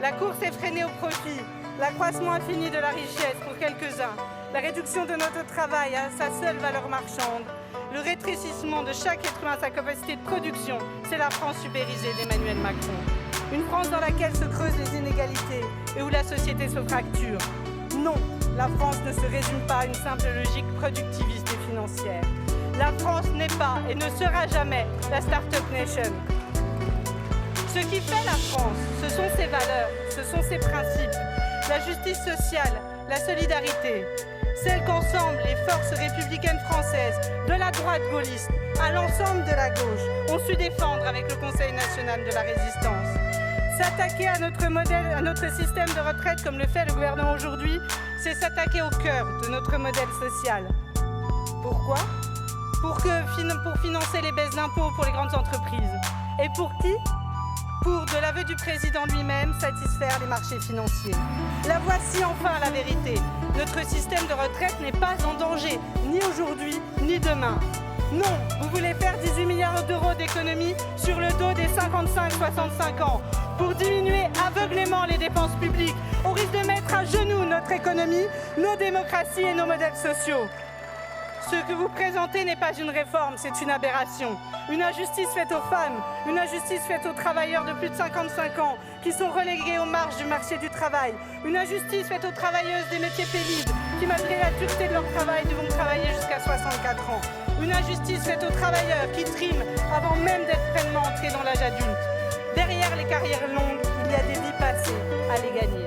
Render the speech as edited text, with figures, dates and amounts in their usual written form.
La course effrénée au profit, l'accroissement infini de la richesse pour quelques-uns, la réduction de notre travail à sa seule valeur marchande, le rétrécissement de chaque être humain à sa capacité de production, c'est la France ubérisée d'Emmanuel Macron. Une France dans laquelle se creusent les inégalités et où la société se fracture. Non, la France ne se résume pas à une simple logique productiviste et financière. La France n'est pas et ne sera jamais la Start-up Nation. Ce qui fait la France, ce sont ses valeurs, ce sont ses principes, la justice sociale, la solidarité, celle qu'ensemble les forces républicaines françaises, de la droite gaulliste à l'ensemble de la gauche, ont su défendre avec le Conseil national de la résistance. S'attaquer à notre modèle, à notre système de retraite comme le fait le gouvernement aujourd'hui, c'est s'attaquer au cœur de notre modèle social. Pourquoi ? Pour financer les baisses d'impôts pour les grandes entreprises. Et pour qui ? Pour, de l'aveu du président lui-même, satisfaire les marchés financiers. La voici enfin la vérité. Notre système de retraite n'est pas en danger, ni aujourd'hui, ni demain. Non, vous voulez faire 18 milliards d'euros d'économies sur le dos des 55-65 ans pour diminuer aveuglément les dépenses publiques, au risque de mettre à genoux notre économie, nos démocraties et nos modèles sociaux. Ce que vous présentez n'est pas une réforme, c'est une aberration. Une injustice faite aux femmes, une injustice faite aux travailleurs de plus de 55 ans qui sont relégués aux marges du marché du travail. Une injustice faite aux travailleuses des métiers pénibles qui, malgré la dureté de leur travail, devront travailler jusqu'à 64 ans. Une injustice faite aux travailleurs qui triment avant même d'être pleinement entrés dans l'âge adulte. Derrière les carrières longues, il y a des vies passées à les gagner.